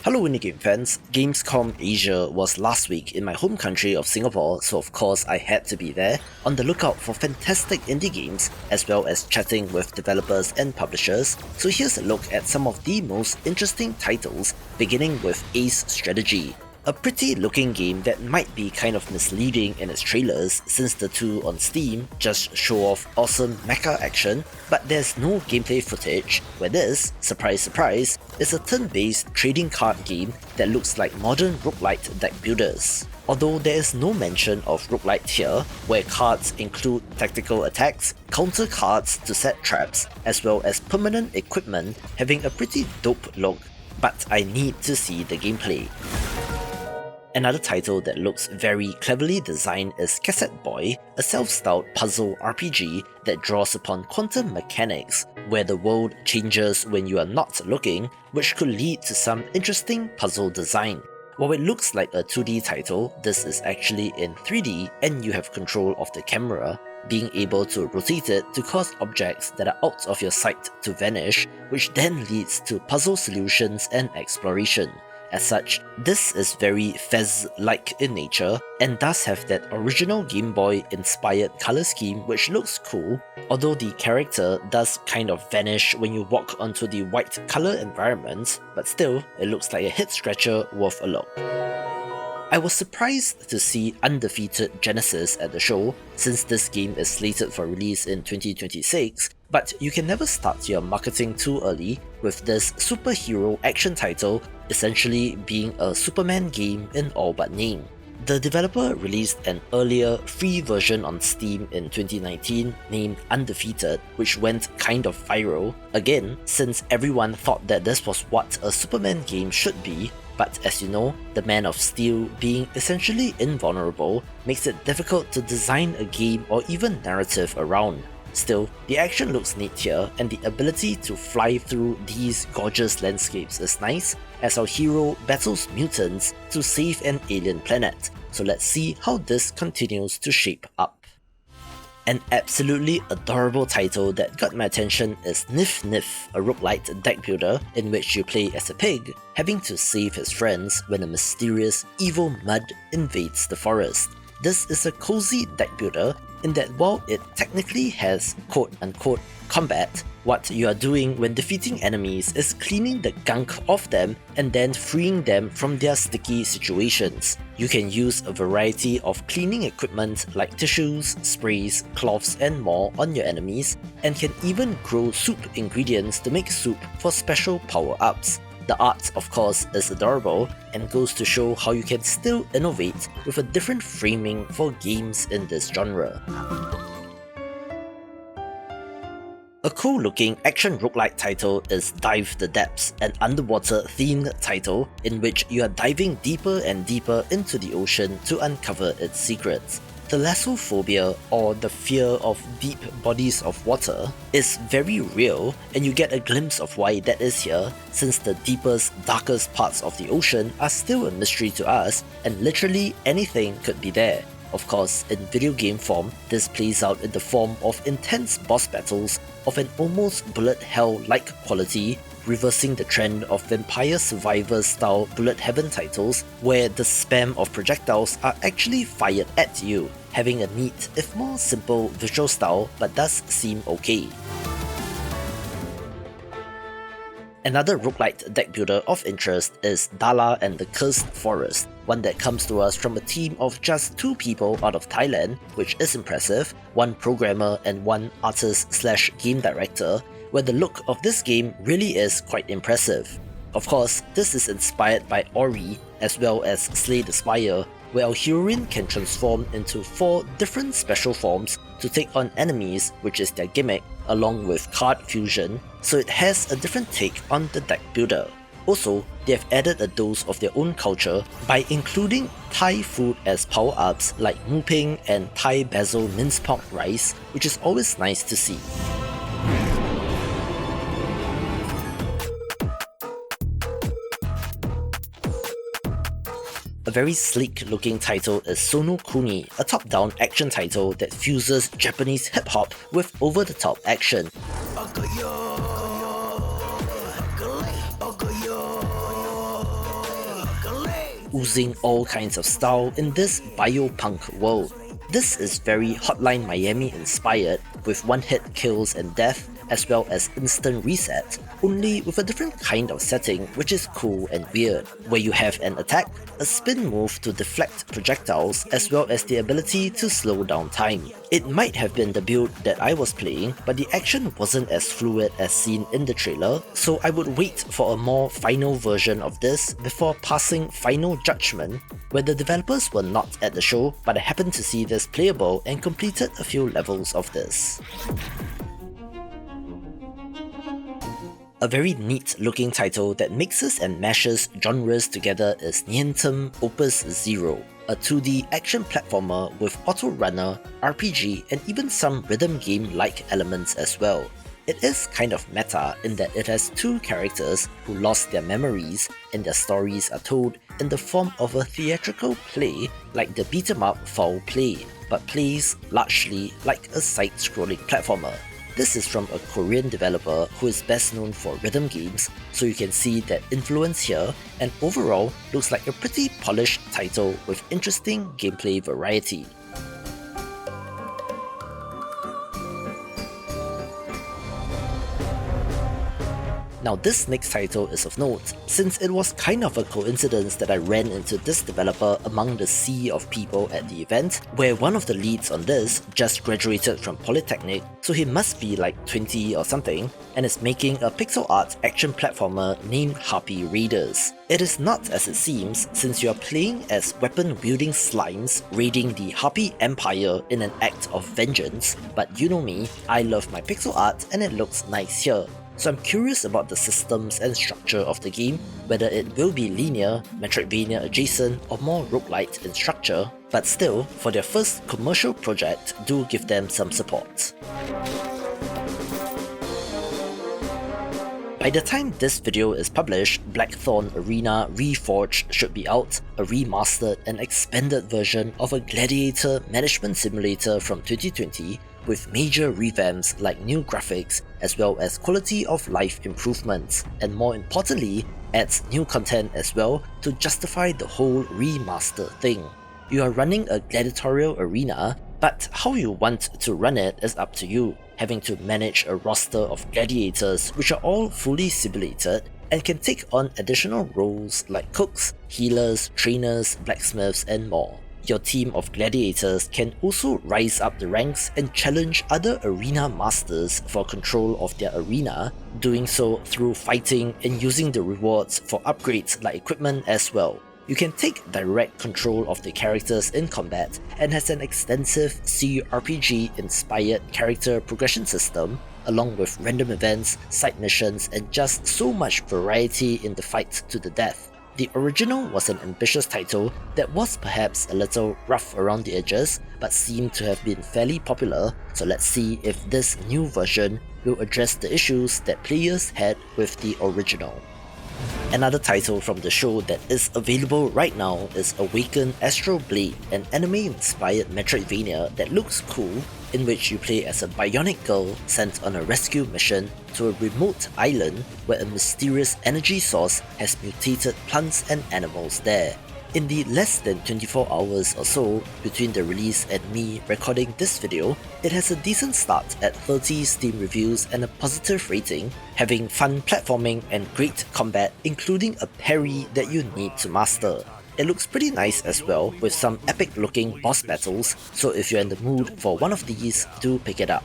Hello indie game fans, Gamescom Asia was last week in my home country of Singapore, so of course I had to be there, on the lookout for fantastic indie games, as well as chatting with developers and publishers. So here's a look at some of the most interesting titles, beginning with Ace Strategy. A pretty looking game that might be kind of misleading in its trailers since the two on Steam just show off awesome mecha action, but there's no gameplay footage, where this, surprise surprise, is a turn-based trading card game that looks like modern roguelite deck builders. Although there is no mention of roguelite here, where cards include tactical attacks, counter cards to set traps, as well as permanent equipment having a pretty dope look, but I need to see the gameplay. Another title that looks very cleverly designed is Cassette Boy, a self-styled puzzle RPG that draws upon quantum mechanics, where the world changes when you are not looking, which could lead to some interesting puzzle design. While it looks like a 2D title, this is actually in 3D and you have control of the camera, being able to rotate it to cause objects that are out of your sight to vanish, which then leads to puzzle solutions and exploration. As such, this is very Fez-like in nature, and does have that original Game Boy inspired colour scheme which looks cool, although the character does kind of vanish when you walk onto the white colour environment, but still, it looks like a head scratcher worth a look. I was surprised to see Undefeated Genesis at the show, since this game is slated for release in 2026, but you can never start your marketing too early, with this superhero action title essentially being a Superman game in all but name. The developer released an earlier free version on Steam in 2019 named Undefeated, which went kind of viral, again since everyone thought that this was what a Superman game should be, but as you know, the Man of Steel being essentially invulnerable makes it difficult to design a game or even narrative around. Still, the action looks neat here, and the ability to fly through these gorgeous landscapes is nice, as our hero battles mutants to save an alien planet, so let's see how this continues to shape up. An absolutely adorable title that got my attention is Nif Nif, a roguelite deck builder in which you play as a pig, having to save his friends when a mysterious evil mud invades the forest. This is a cozy deck builder in that while it technically has quote-unquote combat, what you are doing when defeating enemies is cleaning the gunk off them and then freeing them from their sticky situations. You can use a variety of cleaning equipment like tissues, sprays, cloths and more on your enemies, and can even grow soup ingredients to make soup for special power-ups. The art, of course, is adorable and goes to show how you can still innovate with a different framing for games in this genre. A cool looking action roguelike title is Dive the Depths, an underwater themed title in which you are diving deeper and deeper into the ocean to uncover its secrets. Thalassophobia, or the fear of deep bodies of water, is very real, and you get a glimpse of why that is here, since the deepest, darkest parts of the ocean are still a mystery to us, and literally anything could be there. Of course, in video game form, this plays out in the form of intense boss battles of an almost bullet hell-like quality, reversing the trend of Vampire Survivors style bullet heaven titles where the spam of projectiles are actually fired at you, having a neat if more simple visual style but does seem okay. Another roguelite deck builder of interest is Dala and the Cursed Forest, one that comes to us from a team of just 2 people out of Thailand, which is impressive, 1 programmer and 1 artist/game director, where the look of this game really is quite impressive. Of course, this is inspired by Ori as well as Slay the Spire, where our heroine can transform into 4 different special forms to take on enemies, which is their gimmick, along with card fusion, so it has a different take on the deck builder. Also, they have added a dose of their own culture by including Thai food as power-ups like mu ping and Thai basil minced pork rice, which is always nice to see. A very sleek looking title is SONOKUNI, a top-down action title that fuses Japanese hip-hop with over-the-top action. oozing all kinds of style in this biopunk world. This is very Hotline Miami inspired, with one-hit kills and death, as well as instant reset, only with a different kind of setting which is cool and weird, where you have an attack, a spin move to deflect projectiles, as well as the ability to slow down time. It might have been the build that I was playing, but the action wasn't as fluid as seen in the trailer, so I would wait for a more final version of this before passing final judgment, where the developers were not at the show, but I happened to see this playable and completed a few levels of this. A very neat looking title that mixes and mashes genres together is Nientum Op.ZERO, a 2D action platformer with auto-runner, RPG, and even some rhythm game-like elements as well. It is kind of meta in that it has two characters who lost their memories and their stories are told in the form of a theatrical play like the beat-em-up Foul Play, but plays largely like a side-scrolling platformer. This is from a Korean developer who is best known for rhythm games, so you can see that influence here, and overall looks like a pretty polished title with interesting gameplay variety. Now this next title is of note, since it was kind of a coincidence that I ran into this developer among the sea of people at the event, where one of the leads on this just graduated from Polytechnic, so he must be like 20 or something, and is making a pixel art action platformer named Harpy Raiders. It is not as it seems, since you are playing as weapon-wielding slimes raiding the Harpy Empire in an act of vengeance, but you know me, I love my pixel art and it looks nice here. So I'm curious about the systems and structure of the game, whether it will be linear, Metroidvania adjacent, or more roguelite in structure, but still, for their first commercial project, do give them some support. By the time this video is published, Blackthorn Arena Reforged should be out, a remastered and expanded version of a gladiator management simulator from 2020, with major revamps like new graphics as well as quality of life improvements, and more importantly, adds new content as well to justify the whole remaster thing. You are running a gladiatorial arena, but how you want to run it is up to you, having to manage a roster of gladiators which are all fully simulated and can take on additional roles like cooks, healers, trainers, blacksmiths, and more. Your team of gladiators can also rise up the ranks and challenge other arena masters for control of their arena, doing so through fighting and using the rewards for upgrades like equipment as well. You can take direct control of the characters in combat and has an extensive CRPG-inspired character progression system, along with random events, side missions, and just so much variety in the fight to the death. The original was an ambitious title that was perhaps a little rough around the edges, but seemed to have been fairly popular, so let's see if this new version will address the issues that players had with the original. Another title from the show that is available right now is AWAKEN Astral Blade, an anime-inspired Metroidvania that looks cool, in which you play as a bionic girl sent on a rescue mission to a remote island where a mysterious energy source has mutated plants and animals there. In the less than 24 hours or so between the release and me recording this video, it has a decent start at 30 Steam reviews and a positive rating, having fun platforming and great combat, including a parry that you need to master. It looks pretty nice as well, with some epic looking boss battles, so if you're in the mood for one of these, do pick it up.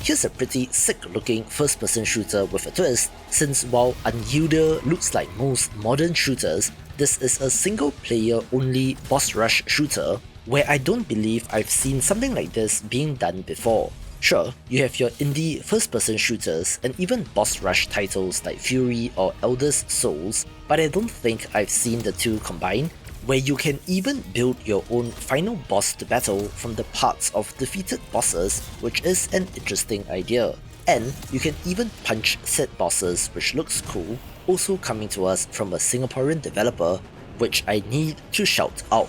Here's a pretty sick looking first person shooter with a twist, since while UNYIELDER looks like most modern shooters, this is a single player only boss rush shooter, where I don't believe I've seen something like this being done before. Sure, you have your indie first-person shooters and even boss rush titles like Fury or Elder's Souls, but I don't think I've seen the two combined, where you can even build your own final boss to battle from the parts of defeated bosses, which is an interesting idea. And you can even punch said bosses, which looks cool, also coming to us from a Singaporean developer, which I need to shout out.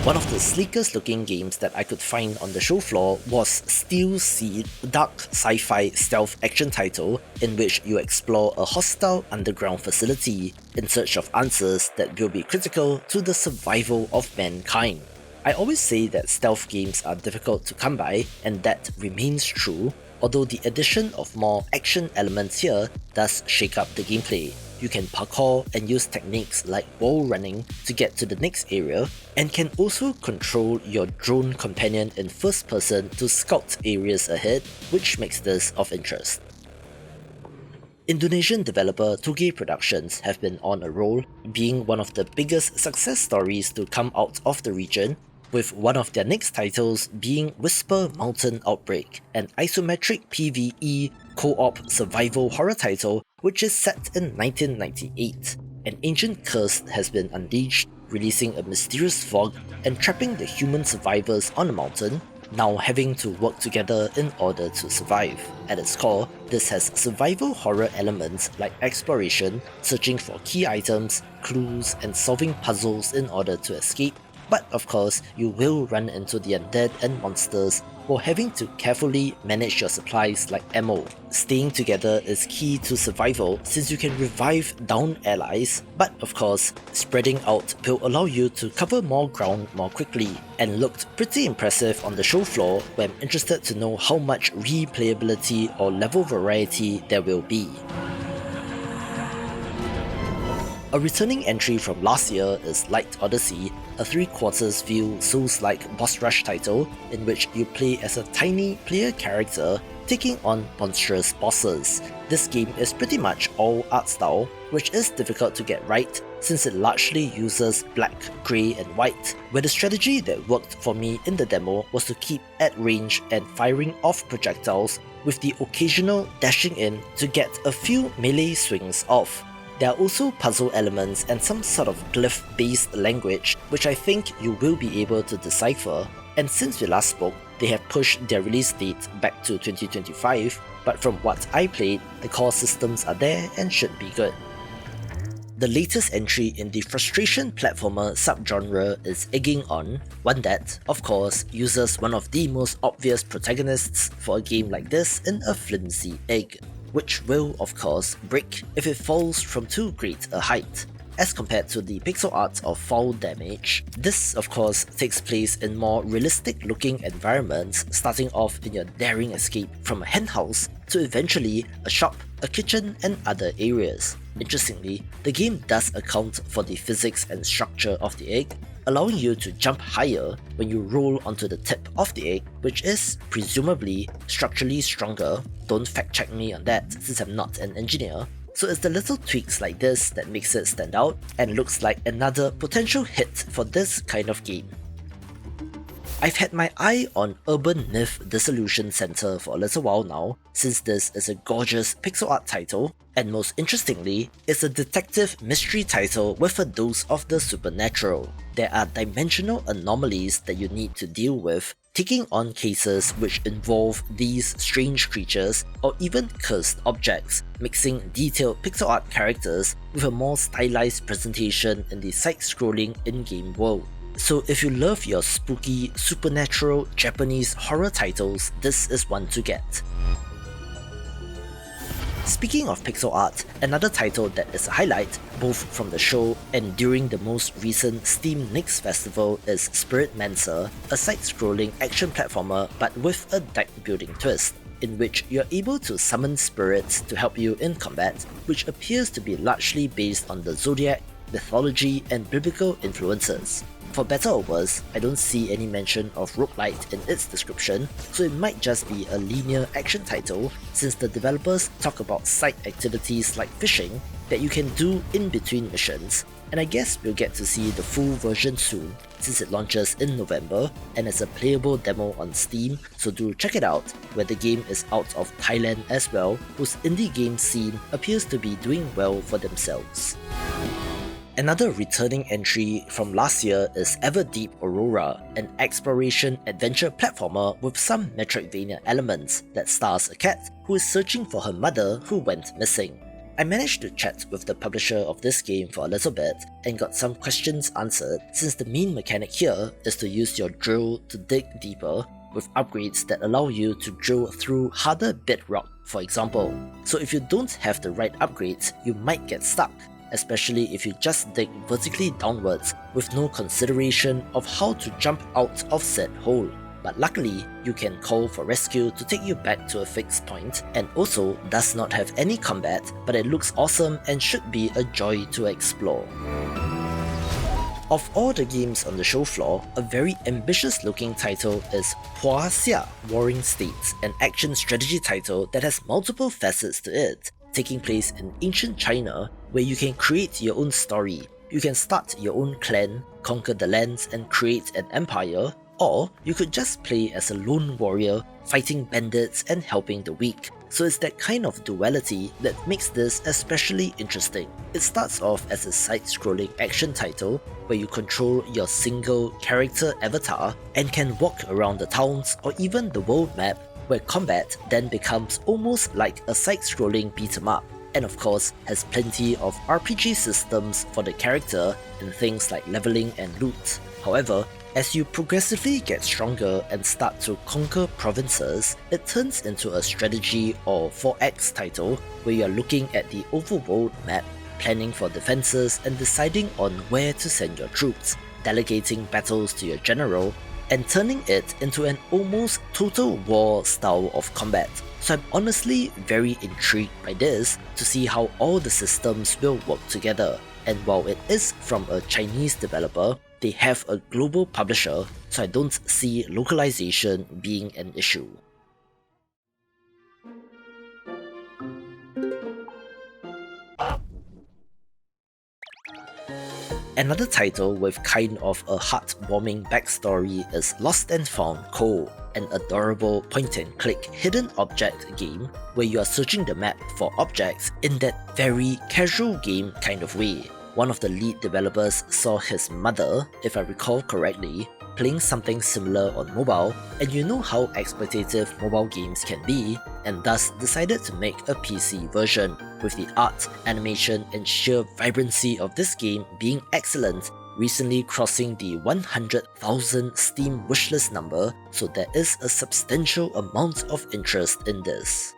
One of the sleekest looking games that I could find on the show floor was Steel Seed, a dark sci-fi stealth action title in which you explore a hostile underground facility in search of answers that will be critical to the survival of mankind. I always say that stealth games are difficult to come by, and that remains true, although the addition of more action elements here does shake up the gameplay. You can parkour and use techniques like wall running to get to the next area, and can also control your drone companion in first person to scout areas ahead, which makes this of interest. Indonesian developer Toge Productions have been on a roll, being one of the biggest success stories to come out of the region, with one of their next titles being Whisper Mountain Outbreak, an isometric PvE co-op survival horror title which is set in 1998. An ancient curse has been unleashed, releasing a mysterious fog and trapping the human survivors on a mountain, now having to work together in order to survive. At its core, this has survival horror elements like exploration, searching for key items, clues, and solving puzzles in order to escape. But of course, you will run into the undead and monsters while having to carefully manage your supplies like ammo. Staying together is key to survival since you can revive downed allies, but of course, spreading out will allow you to cover more ground more quickly, and looked pretty impressive on the show floor when I'm interested to know how much replayability or level variety there will be. A returning entry from last year is Light Odyssey, a 3/4 view Souls-like boss rush title in which you play as a tiny player character taking on monstrous bosses. This game is pretty much all art style, which is difficult to get right since it largely uses black, grey and white, where the strategy that worked for me in the demo was to keep at range and firing off projectiles with the occasional dashing in to get a few melee swings off. There are also puzzle elements and some sort of glyph-based language which I think you will be able to decipher, and since we last spoke, they have pushed their release date back to 2025, but from what I played, the core systems are there and should be good. The latest entry in the frustration platformer subgenre is Egging On, one that, of course, uses one of the most obvious protagonists for a game like this in a flimsy egg, which will, of course, break if it falls from too great a height. As compared to the pixel art of Fall Damage, this of course takes place in more realistic looking environments, starting off in your daring escape from a henhouse to eventually a shop, a kitchen and other areas. Interestingly, the game does account for the physics and structure of the egg, allowing you to jump higher when you roll onto the tip of the egg, which is presumably structurally stronger. Don't fact check me on that since I'm not an engineer. So it's the little tweaks like this that makes it stand out and looks like another potential hit for this kind of game. I've had my eye on Urban Nif Dissolution Center for a little while now, since this is a gorgeous pixel art title, and most interestingly, it's a detective mystery title with a dose of the supernatural. There are dimensional anomalies that you need to deal with, taking on cases which involve these strange creatures or even cursed objects, mixing detailed pixel art characters with a more stylized presentation in the side-scrolling in-game world. So if you love your spooky, supernatural Japanese horror titles, this is one to get. Speaking of pixel art, another title that is a highlight, both from the show and during the most recent Steam Next Festival, is Spirit Mancer, a side-scrolling action platformer but with a deck-building twist, in which you're able to summon spirits to help you in combat, which appears to be largely based on the zodiac, mythology and biblical influences. For better or worse, I don't see any mention of roguelite in its description, so it might just be a linear action title since the developers talk about side activities like fishing that you can do in between missions, and I guess we'll get to see the full version soon since it launches in November and it's a playable demo on Steam, so do check it out, where the game is out of Thailand as well, whose indie game scene appears to be doing well for themselves. Another returning entry from last year is Everdeep Aurora, an exploration adventure platformer with some Metroidvania elements that stars a cat who is searching for her mother who went missing. I managed to chat with the publisher of this game for a little bit and got some questions answered, since the main mechanic here is to use your drill to dig deeper with upgrades that allow you to drill through harder bedrock, for example. So if you don't have the right upgrades, you might get stuck, especially if you just dig vertically downwards with no consideration of how to jump out of said hole. But luckily, you can call for rescue to take you back to a fixed point, and also does not have any combat, but it looks awesome and should be a joy to explore. Of all the games on the show floor, a very ambitious looking title is Huaxia Warring States, an action strategy title that has multiple facets to it, taking place in ancient China, where you can create your own story. You can start your own clan, conquer the lands and create an empire, or you could just play as a lone warrior, fighting bandits and helping the weak. So it's that kind of duality that makes this especially interesting. It starts off as a side-scrolling action title where you control your single character avatar and can walk around the towns or even the world map, where combat then becomes almost like a side-scrolling beat-em-up, and of course has plenty of RPG systems for the character and things like leveling and loot. However, as you progressively get stronger and start to conquer provinces, it turns into a strategy or 4X title where you are looking at the overworld map, planning for defenses and deciding on where to send your troops, delegating battles to your general, and turning it into an almost total war style of combat. So I'm honestly very intrigued by this to see how all the systems will work together. And while it is from a Chinese developer, they have a global publisher, so I don't see localization being an issue. Another title with kind of a heartwarming backstory is Lost and Found Co., an adorable point-and-click hidden object game where you are searching the map for objects in that very casual game kind of way. One of the lead developers saw his mother, if I recall correctly, playing something similar on mobile, and you know how exploitative mobile games can be, and thus decided to make a PC version, with the art, animation and sheer vibrancy of this game being excellent, recently crossing the 100,000 Steam wishlist number, so there is a substantial amount of interest in this.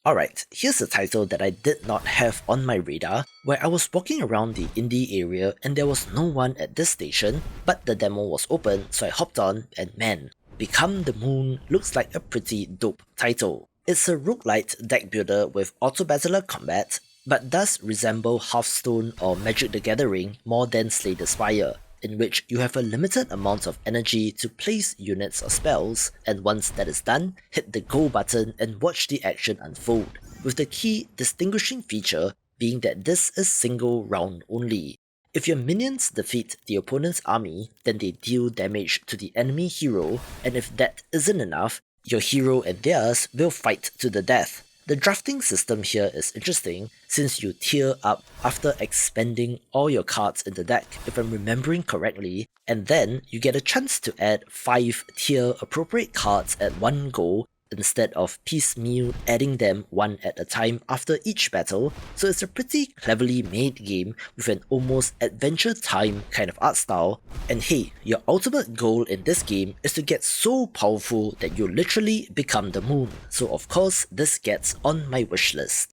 Alright, here's a title that I did not have on my radar, where I was walking around the indie area and there was no one at this station, but the demo was open, so I hopped on, and man, Become the Moon looks like a pretty dope title. It's a roguelite deck builder with auto-battler combat, but does resemble Hearthstone or Magic the Gathering more than Slay the Spire, in which you have a limited amount of energy to place units or spells, and once that is done, hit the go button and watch the action unfold, with the key distinguishing feature being that this is single round only. If your minions defeat the opponent's army, then they deal damage to the enemy hero, and if that isn't enough, your hero and theirs will fight to the death. The drafting system here is interesting since you tier up after expending all your cards in the deck, if I'm remembering correctly, and then you get a chance to add 5 tier appropriate cards at one go instead of piecemeal adding them one at a time after each battle, so it's a pretty cleverly made game with an almost Adventure Time kind of art style, and hey, your ultimate goal in this game is to get so powerful that you literally become the moon, so of course this gets on my wishlist.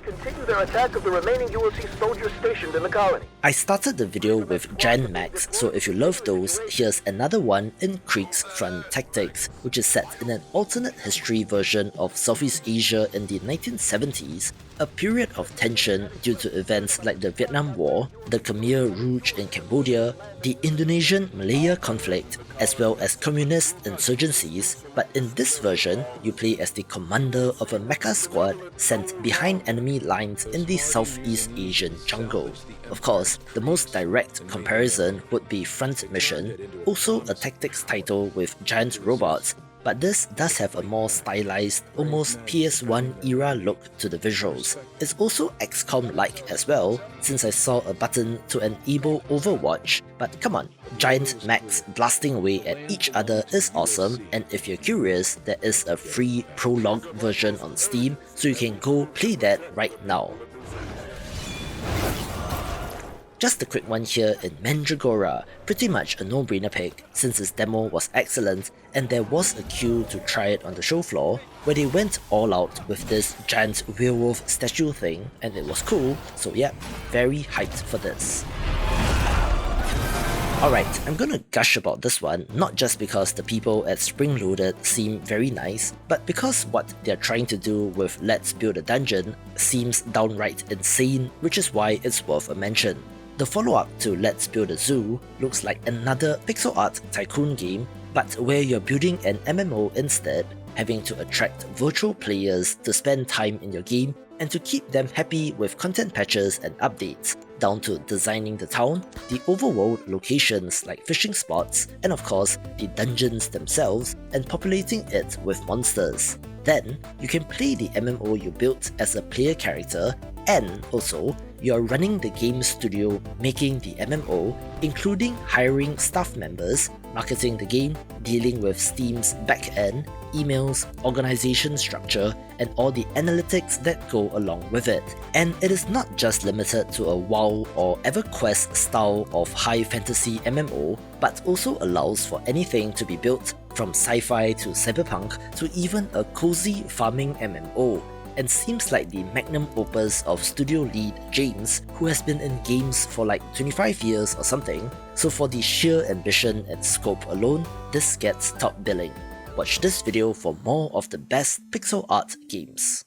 Continue their attack of the remaining ULC soldiers stationed in the colony. I started the video with Giant Max, so if you love those, here's another one in Krieg's Front Tactics, which is set in an alternate history version of Southeast Asia in the 1970s, a period of tension due to events like the Vietnam War, the Khmer Rouge in Cambodia, the Indonesian-Malaya conflict, as well as communist insurgencies, but in this version, you play as the commander of a mecha squad sent behind enemy lines in the Southeast Asian jungle. Of course, the most direct comparison would be Front Mission, also a tactics title with giant robots, but this does have a more stylized, almost PS1 era look to the visuals. It's also XCOM-like as well, since I saw a button to enable Overwatch, but come on, giant mechs blasting away at each other is awesome, and if you're curious, there is a free prologue version on Steam, so you can go play that right now. Just a quick one here in Mandragora, pretty much a no-brainer pick since its demo was excellent and there was a queue to try it on the show floor, where they went all out with this giant werewolf statue thing, and it was cool, so yeah, very hyped for this. Alright, I'm gonna gush about this one, not just because the people at Spring Loaded seem very nice, but because what they're trying to do with Let's Build a Dungeon seems downright insane, which is why it's worth a mention. The follow-up to Let's Build a Zoo looks like another pixel art tycoon game, but where you're building an MMO instead, having to attract virtual players to spend time in your game and to keep them happy with content patches and updates, down to designing the town, the overworld locations like fishing spots, and of course the dungeons themselves, and populating it with monsters. Then, you can play the MMO you built as a player character, and also, you are running the game studio making the MMO, including hiring staff members, marketing the game, dealing with Steam's back-end, emails, organization structure, and all the analytics that go along with it. And it is not just limited to a WoW or EverQuest style of high fantasy MMO, but also allows for anything to be built, from sci-fi to cyberpunk to even a cozy farming MMO. And seems like the magnum opus of studio lead James, who has been in games for like 25 years or something, so for the sheer ambition and scope alone, this gets top billing. Watch this video for more of the best pixel art games.